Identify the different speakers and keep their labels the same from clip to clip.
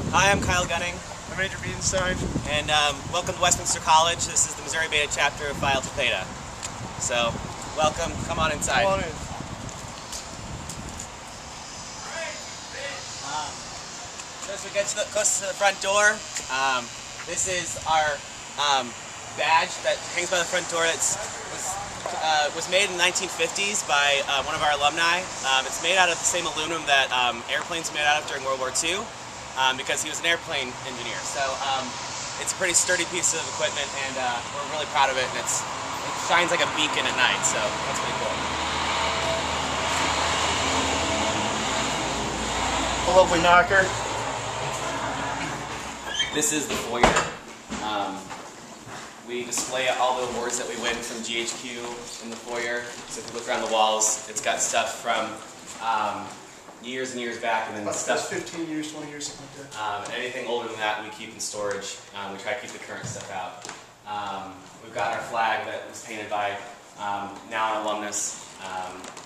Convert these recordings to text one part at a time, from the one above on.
Speaker 1: Hi, I'm Kyle Gunning.
Speaker 2: I'm Andrew Biedenstein.
Speaker 1: And welcome to Westminster College. This is the Missouri Beta chapter of Phi Alpha Theta. So, welcome. Come on inside.
Speaker 2: Come on in.
Speaker 1: As we get close to the front door, this is our badge that hangs by the front door. It was made in the 1950s by one of our alumni. It's made out of the same aluminum that airplanes were made out of during World War II because he was an airplane engineer. So it's a pretty sturdy piece of equipment, and we're really proud of it. And it shines like a beacon at night, so that's pretty cool.
Speaker 2: A lovely knocker.
Speaker 1: This is the foyer. We display all the awards that we win from GHQ in the foyer. So if you look around the walls, it's got stuff from years and years back, and then
Speaker 2: About
Speaker 1: stuff
Speaker 2: 15 years, 20 years, something like that.
Speaker 1: and anything older than that we keep in storage. We try to keep the current stuff out. We've got our flag that was painted by now an alumnus,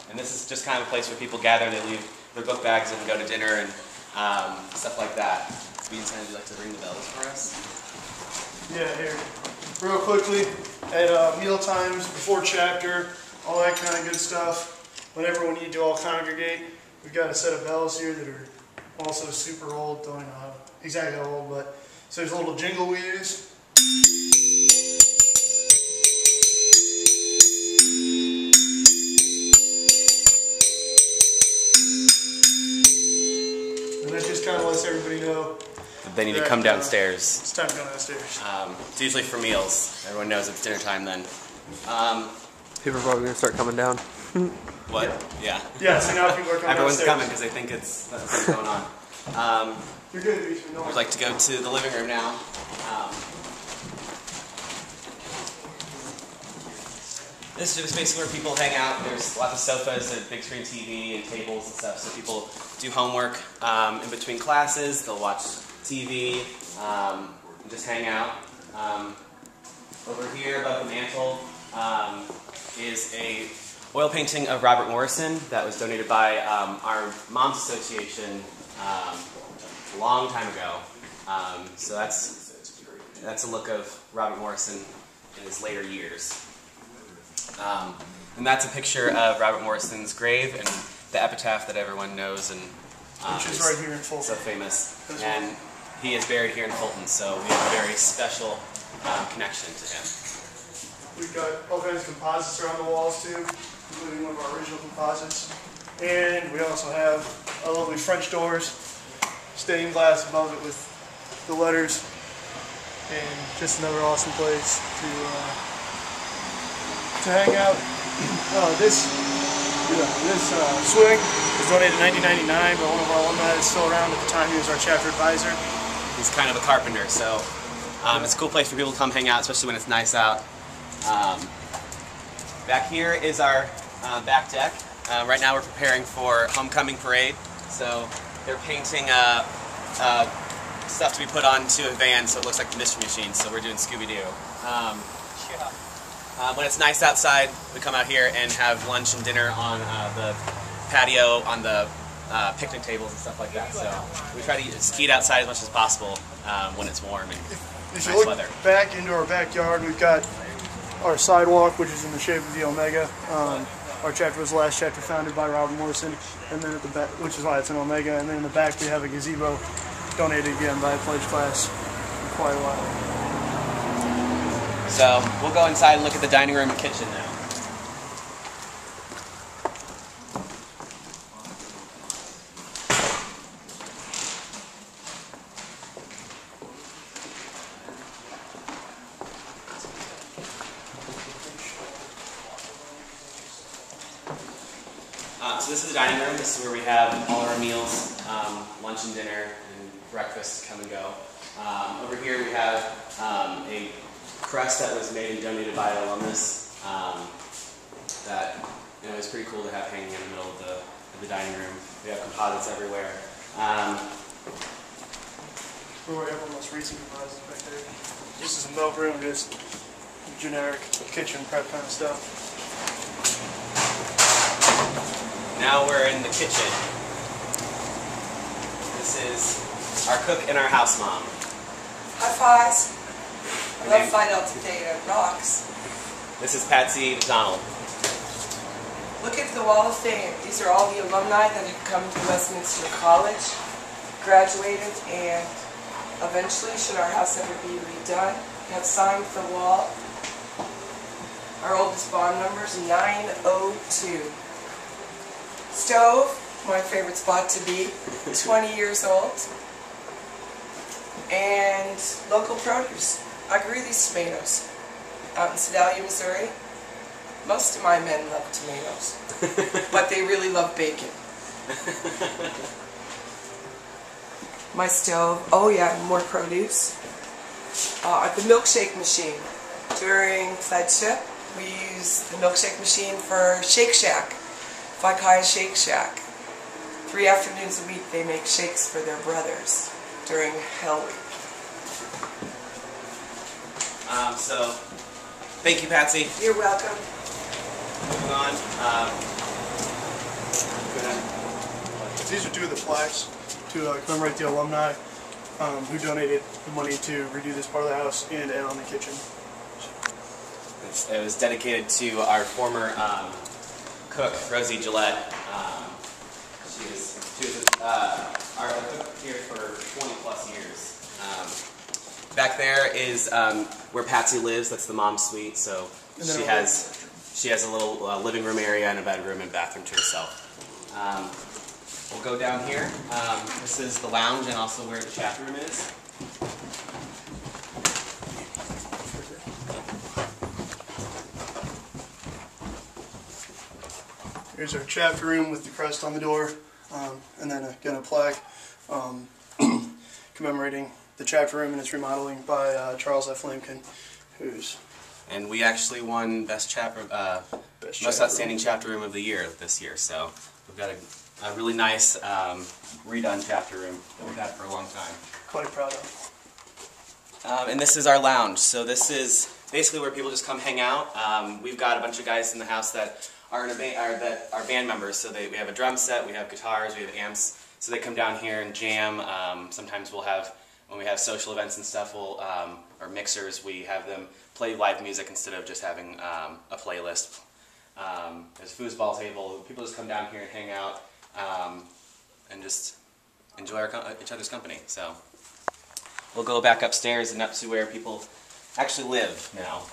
Speaker 1: and this is just kind of a place where people gather. They leave their book bags and go to dinner and stuff like that. Would you like to ring the bells for us?
Speaker 2: Yeah, here. Real quickly, at meal times, before chapter, all that kind of good stuff. Whenever we need to all congregate, we've got a set of bells here that are also super old. Don't know how exactly how old, but so there's a little jingle we use. And that just kind of lets everybody know
Speaker 1: they need to come downstairs.
Speaker 2: It's time to go downstairs.
Speaker 1: It's usually for meals. Everyone knows it's dinner time then.
Speaker 3: People are probably going to start coming down.
Speaker 1: What? Yeah.
Speaker 2: Yeah, so now people are coming
Speaker 1: Everyone's
Speaker 2: downstairs.
Speaker 1: coming because they think that's what's going on.
Speaker 2: You're good, Beach.
Speaker 1: We'd like to go to the living room now. This is basically where people hang out. There's lots of sofas and big screen TV and tables and stuff, so people do homework in between classes. They'll watch TV and just hang out. Over here above the mantle is a oil painting of Robert Morrison that was donated by our Moms Association a long time ago. So that's a look of Robert Morrison in his later years. And that's a picture of Robert Morrison's grave and the epitaph that everyone knows and
Speaker 2: which is right here in Fulton.
Speaker 1: So famous. And he is buried here in Fulton, so we have a very special connection to him.
Speaker 2: We've got all kinds of composites around the walls too, including one of our original composites. And we also have our lovely French doors, stained glass above it with the letters, and just another awesome place to hang out. This swing was donated in 1999 by one of our alumni that's still around. At the time, he was our chapter advisor.
Speaker 1: He's kind of a carpenter, so it's a cool place for people to come hang out, especially when it's nice out. Back here is our back deck. Right now we're preparing for homecoming parade, so they're painting stuff to be put onto a van so it looks like the Mystery Machine, so we're doing Scooby-Doo. When it's nice outside, we come out here and have lunch and dinner on the patio, on the picnic tables and stuff like that. So we try to ski outside as much as possible when it's warm and
Speaker 2: if
Speaker 1: nice
Speaker 2: you look
Speaker 1: weather.
Speaker 2: back into our backyard, we've got our sidewalk, which is in the shape of the Omega. Our chapter was the last chapter founded by Robert Morrison, and then at the back, which is why it's an Omega. And then in the back, we have a gazebo donated again by a pledge class for quite a while.
Speaker 1: So we'll go inside and look at the dining room and kitchen now. So this is the dining room. This is where we have all our meals, lunch and dinner, and breakfast come and go. Over here we have a crest that was made and donated by an alumnus that is pretty cool to have hanging in the middle of the dining room. We have composites everywhere.
Speaker 2: Where we have our most recent composites back there. This is a milk room, just generic kitchen prep kind of stuff.
Speaker 1: Now we're in the kitchen. This is our cook and our house mom.
Speaker 4: High fives. I love Phi Delta Theta. Rocks.
Speaker 1: This is Patsy McDonald.
Speaker 4: Look at the Wall of Fame. These are all the alumni that have come to Westminster College, graduated, and eventually, should our house ever be redone, have signed the wall. Our oldest bond number is 902. Stove, my favorite spot to be, 20 years old. And local produce. I grew these tomatoes out in Sedalia, Missouri. Most of my men love tomatoes, but they really love bacon. My stove, oh yeah, more produce. The milkshake machine. During Fedship, we use the milkshake machine for Shake Shack, Vaikaya Shake Shack. 3 afternoons a week they make shakes for their brothers during Hell Week.
Speaker 1: So, thank you, Patsy.
Speaker 4: You're welcome.
Speaker 1: Moving on.
Speaker 2: These are 2 of the plaques to commemorate the alumni who donated the money to redo this part of the house and add on the kitchen.
Speaker 1: It was dedicated to our former cook, Rosie Gillette. She was our cook here for 20 plus years. Back there is where Patsy lives. That's the mom's suite. So she has a little living room area and a bedroom and bathroom to herself. We'll go down here. This is the lounge and also where the chapter room is.
Speaker 2: Here's our chapter room with the crest on the door, and then again a plaque commemorating the chapter room and its remodeling by Charles F. Lincoln, who's...
Speaker 1: And we actually won most outstanding chapter room of the year this year. So we've got a really nice redone chapter room that we've had for a long time.
Speaker 2: Quite proud of.
Speaker 1: And this is our lounge. So this is basically where people just come hang out. We've got a bunch of guys in the house that are that are band members. So we have a drum set, we have guitars, we have amps. So they come down here and jam. Sometimes we'll have, when we have social events and stuff, or mixers, we have them play live music instead of just having a playlist. There's a foosball table. People just come down here and hang out and just enjoy each other's company. So we'll go back upstairs and up to where people actually live now.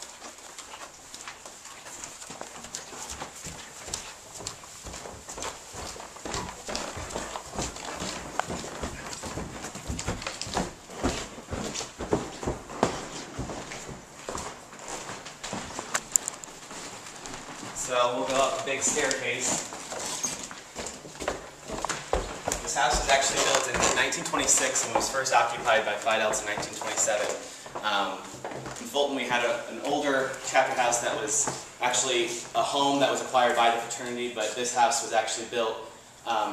Speaker 1: So we'll go up a big staircase. This house was actually built in 1926 and was first occupied by Phi Delta in 1927. In Fulton we had an older chapter house that was actually a home that was acquired by the fraternity, but this house was actually built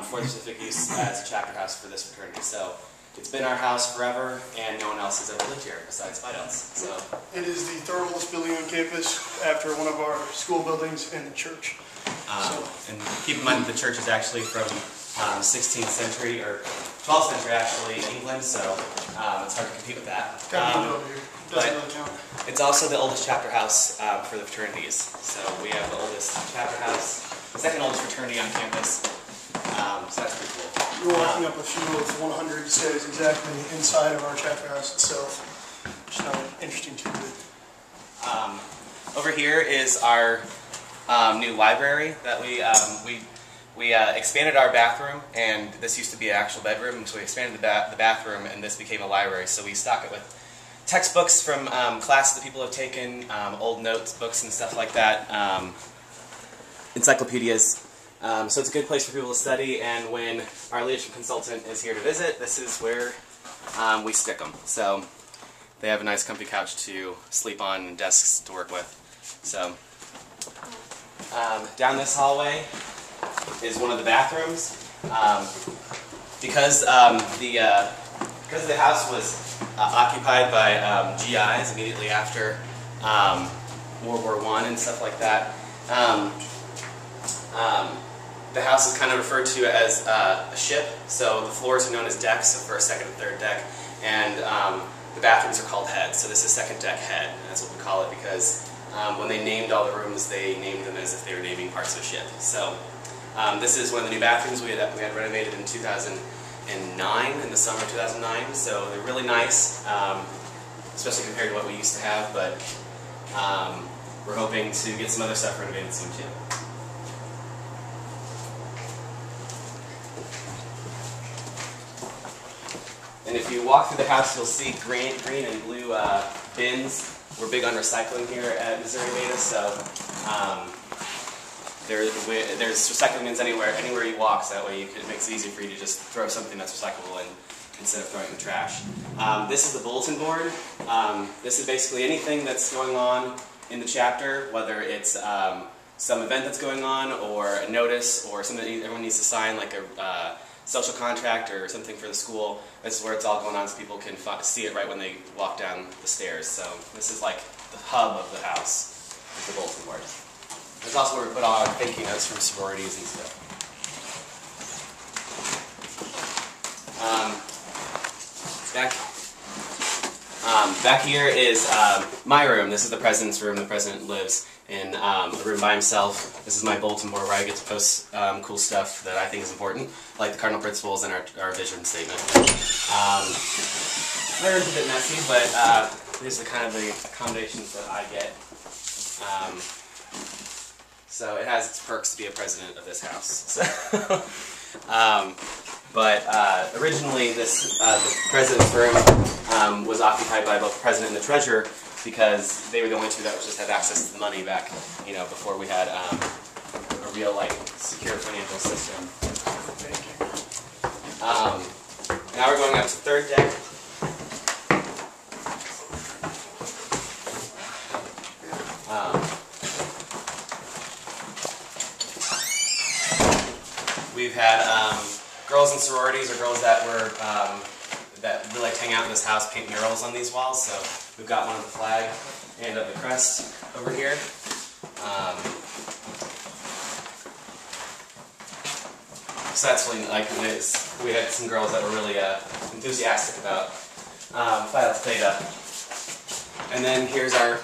Speaker 1: for the specific use as a chapter house for this fraternity. So it's been our house forever, and no one else has ever lived here besides Phi Delta. So
Speaker 2: it is the third oldest building on campus after one of our school buildings and the church.
Speaker 1: And keep in mind that the church is actually from 16th century, or 12th century actually, England, so it's hard to compete with that. But it's also the oldest chapter house for the fraternities. So we have the oldest chapter house, the second oldest fraternity on campus, so that's pretty cool.
Speaker 2: We're walking up a few of 100 stairs exactly inside of our chapter house itself, which is not an interesting tidbit.
Speaker 1: Over here is our new library that we expanded our bathroom, and this used to be an actual bedroom, so we expanded the bathroom, and this became a library. So we stock it with textbooks from classes that people have taken, old notes, books, and stuff like that, encyclopedias. So it's a good place for people to study, and when our leadership consultant is here to visit, this is where we stick them. So they have a nice comfy couch to sleep on and desks to work with. So down this hallway is one of the bathrooms. Because the house was occupied by GIs immediately after World War I and stuff like that, The house is kind of referred to as a ship, so the floors are known as decks, so first, second, and third deck, and the bathrooms are called heads, so this is second deck head, and that's what we call it because when they named all the rooms, they named them as if they were naming parts of a ship. So this is one of the new bathrooms we had renovated in 2009, in the summer of 2009, so they're really nice, especially compared to what we used to have, but we're hoping to get some other stuff renovated soon too. And if you walk through the house, you'll see green and blue bins. We're big on recycling here at Missouri Beta, so there's recycling bins anywhere you walk, so that way it makes it easy for you to just throw something that's recyclable in instead of throwing it in the trash. This is the bulletin board. This is basically anything that's going on in the chapter, whether it's some event that's going on, or a notice, or something that everyone needs to sign, like a social contract or something for the school. This is where it's all going on, so people can see it right when they walk down the stairs. So this is like the hub of the house, is the bulletin board. It's also where we put all our thank you notes from sororities and stuff. Back here is my room. This is the president's room. The president lives in a room by himself. This is my bulletin board where I get to post cool stuff that I think is important, like the cardinal principles and our vision statement. My room's a bit messy, but these are kind of the accommodations that I get. So it has its perks to be a president of this house. So but originally, the president's room was occupied by both the president and the treasurer because they were the only two that just had access to the money back, before we had a real, secure financial system. Now we're going up to third deck. We've had girls in sororities, or girls that were that really like to hang out in this house, paint murals on these walls. So we've got one of the flag and of the crest over here. So that's really we had some girls that were really enthusiastic about Phi Alpha Theta. And then here's our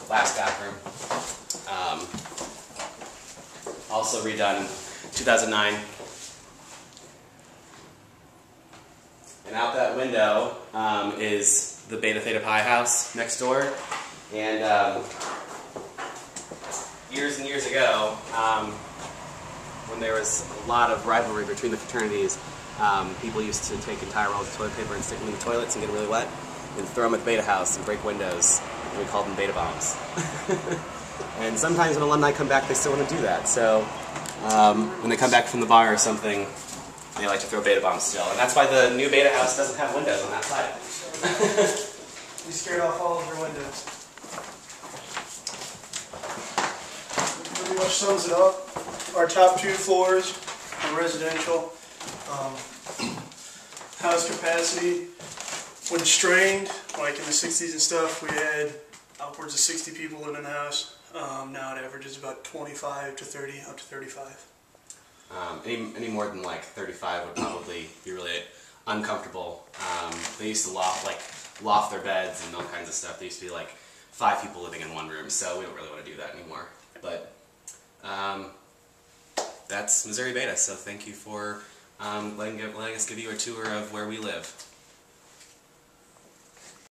Speaker 1: last bathroom, also redone in 2009. And out that window is the Beta Theta Pi house next door. And years and years ago, when there was a lot of rivalry between the fraternities, people used to take entire rolls of toilet paper and stick them in the toilets and get really wet, and throw them at the Beta house and break windows. And we called them Beta bombs. And sometimes when alumni come back, they still want to do that. So when they come back from the bar or something, they like to throw Beta bombs still. And that's why the new Beta house doesn't have windows on that side.
Speaker 2: We scared off all of your windows. Pretty much sums it up. Our top 2 floors are residential. House capacity, when strained, like in the 60s and stuff, we had upwards of 60 people living in the house. Now it averages about 25 to 30, up to 35.
Speaker 1: Any more than 35 would probably be really uncomfortable. They used to loft their beds and all kinds of stuff. There used to be 5 people living in one room, so we don't really want to do that anymore. But that's Missouri Beta, so thank you for letting us give you a tour of where we live.